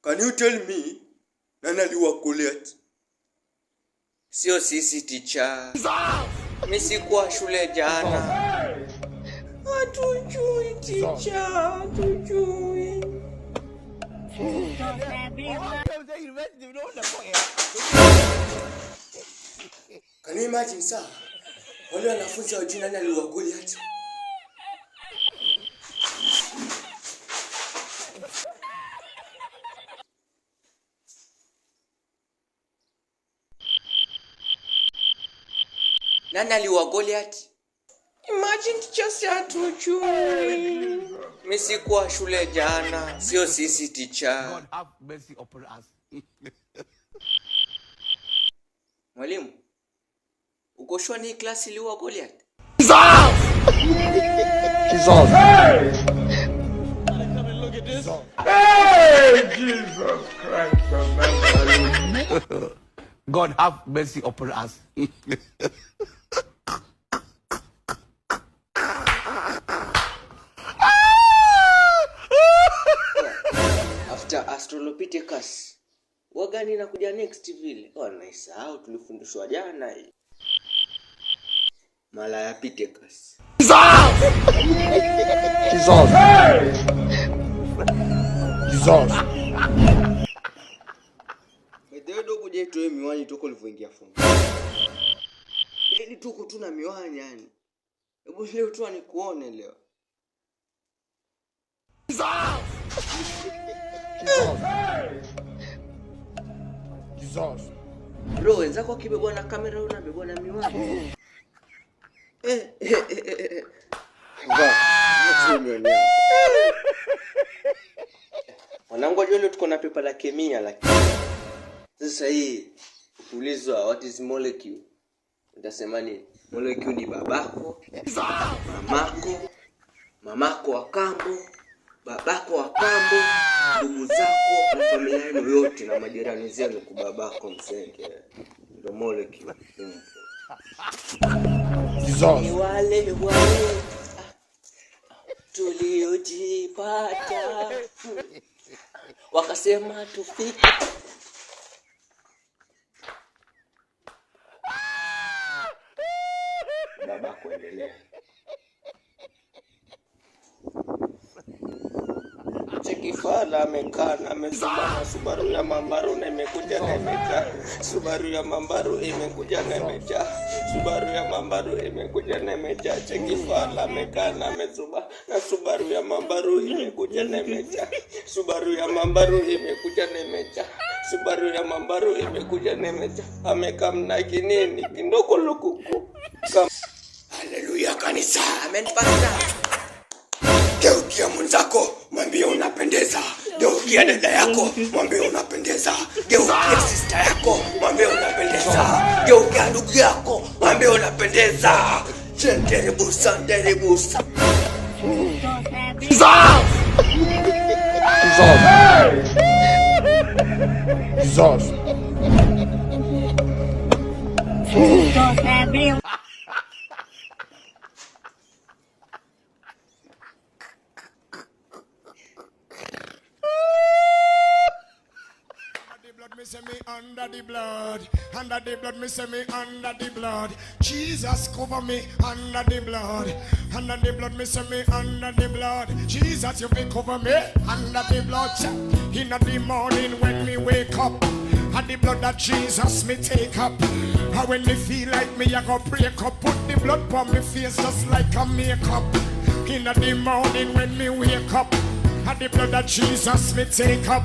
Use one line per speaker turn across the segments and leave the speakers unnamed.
Can you tell me nani aliua Goliath?
Sio sisi teacher. Mimi sikuwa shule jana. Hatujui teacher, hatujui.
Can you imagine sir? Wale wanafunzi hawajui nani aliua Goliath.
Nani aliua Goliath?
Imagine teacher hatujui.
Mimi sikuwa shule jana. Sio sisi teacher.
God have mercy upon us.
Mwalimu, uko shua ni klasi iliua Goliath?
Jesus!
Hey, Jesus Christ of Nazareth.
God have mercy upon us.
After Australopithecus, wagani inakuja next vile. Naisahau tulifundishwa jana hii. Malayapithecus.
Jesus.
Ndio dogo je toe miwani toko ulivyoingia fomu. Ili tuko tuna miwani yani. Hebu leo tu anikuone leo.
Jesus.
Bro, wenzako kibebwa na kamera unabebwa na miwani. Wanangu leo tuko na pepa la kemia lakini. Sasa hii ukiulizwa what is molecule? Utasema nini? Molecule ni babako, mamako wa kambo, babako wa kambo, ndugu zako na familia yenu yote na majirani zenu kwa babako msenge. Ndio molecule.
Jesus.
Ni wale tuliojipata wakasema tufike. Baba kuendelea. Chekifala amekana amezubana Subaru ya mambaru na imekuja na imejaa. Subaru ya mambaru imekuja na imejaa. Subaru ya mambaru imekuja na imejaa. Chekifala amekana amezuba na Subaru ya mambaru imekuja na imejaa. Subaru ya mambaru imekuja na imejaa. Subaru ya mambaru imekuja na imejaa. Amekamna kinini kindoko lukuku.
Haleluya kanisa.
Amen pastor.
Geukia mwenzako, mwambie unapendeza. Geukia dada yako, mwambie unapendeza. Geukia sister yako, mwambie unapendeza. Geukia ndugu yako, mwambie unapendeza. Chenderebusa, nderebusa.
Jesus. Jesus.
Me say me under the blood, me say me under the blood. Jesus cover me under the blood, me say me under the blood. Jesus you will cover me under the blood. In the morning when me wake up, and the blood that Jesus me take up. And when me feel like me I go break up, put the blood on me face just like a makeup. In the morning when me wake up, and the blood that Jesus me take up.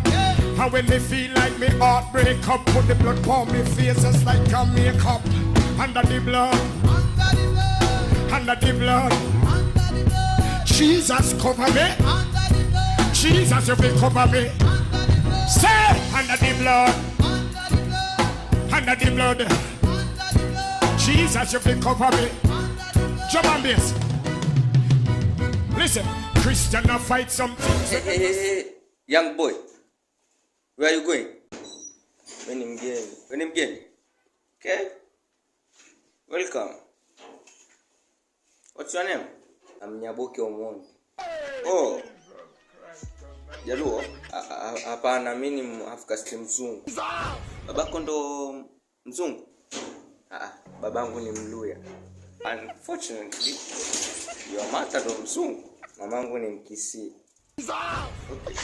And when me feel like me heart break up, put the blood on me face just like a makeup. Under the blood, under the blood, Jesus cover me. Jesus you will cover me. Say under the blood, under the blood, Jesus you will cover me. Jump on this. Listen, Christian I fight something.
Hey, young boy, where are you going? When I'm getting. Okay? Welcome. What's your name? I'm Nyaboke Omondi. Oh. Jaluo? Hapana, mimi ni Afrika mzungu. Babako ndo mzungu? Babangu ni Mluya. Unfortunately, your mother ndo mzungu. Mamangu ni Mkisii. Okay.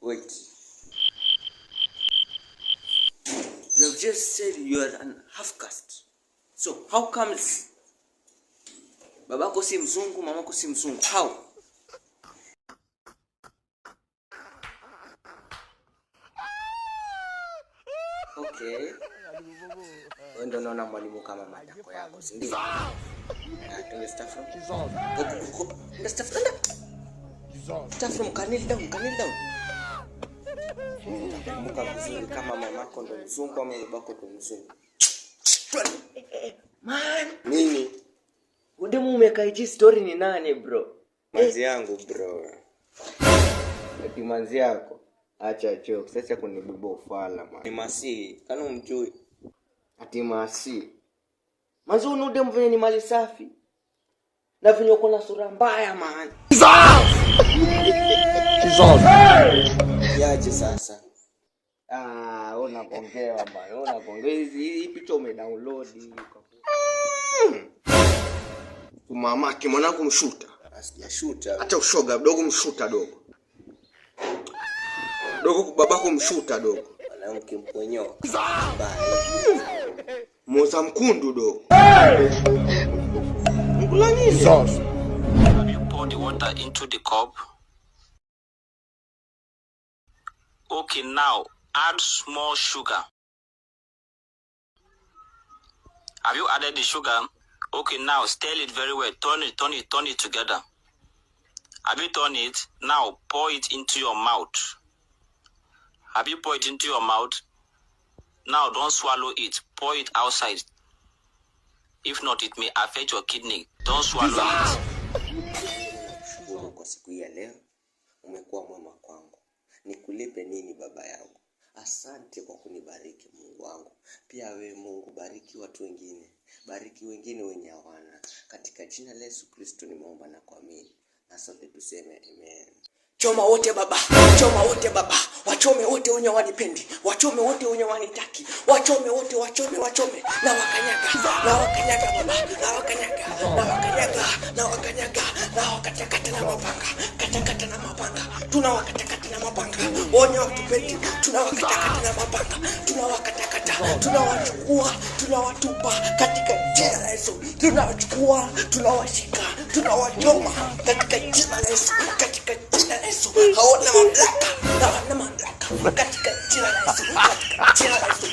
Wait. You have just said you are an half caste. So how comes babako si mzungu, mamako si mzungu? How? Okay. Wewe ndio unaona mwalimu kama matako yako, si ndio? Stuff from Kneel down. Kumbuka vizuri kama mamako ndo mzungu ama babako ndo mzungu. Man, nini? Udemu umekaiji story ni nani bro? Manzi yangu bro. Ati manzi yako. Acha joke, sasa kunibiba ufala man. Ni Masi, kana umjui. Ati Masi. Manzi unudemu venye ni mali safi. Na venye uko na sura mbaya man. Yaje sasa. Unapongewa bana. Unapongezi hii picha umedownload mamake mwanangu mshuta. Asijashuta. Acha ushoga dogo mshuta dogo. Dogo babako mshuta dogo. Mwanangu mponyoka. Moza mkundu dogo. Ngula nini?
You pour the water into the cup. Okay, now add small sugar. Have you added the sugar? Okay, now stir it very well. Turn it together. Have you done it? Now pour it into your mouth. Have you poured it into your mouth? Now don't swallow it. Pour it outside. If not, it may affect your kidney. Don't swallow it.
Kwa siku ya leo umekuwa mwema kwangu. Nikulipe nini baba yangu? Asante kwa kunibariki Mungu wangu. Pia wewe Mungu bariki watu wengine. Bariki wengine wenye hawana. Katika jina la Yesu Kristo nimeomba na kuamini. Na sote tuseme amen.
Choma wote baba, wachome wote wenye wanipendi, wachome wote wenye wanitaki, wachome wote, wachome, na wakanyaga baba, na wakatakata na mapanga, katakata na mapanga, tunawakatakata na mapanga, wenye watupendi, tunawakatakata na mapanga, tunawachukua, tunawatupa katika jina la Yesu, tunawachukua, tunawashika, tunawachoma katika jina la Yesu, katika jina la Yesu, hawana mamlaka katika jina la Yesu, katika jina la Yesu.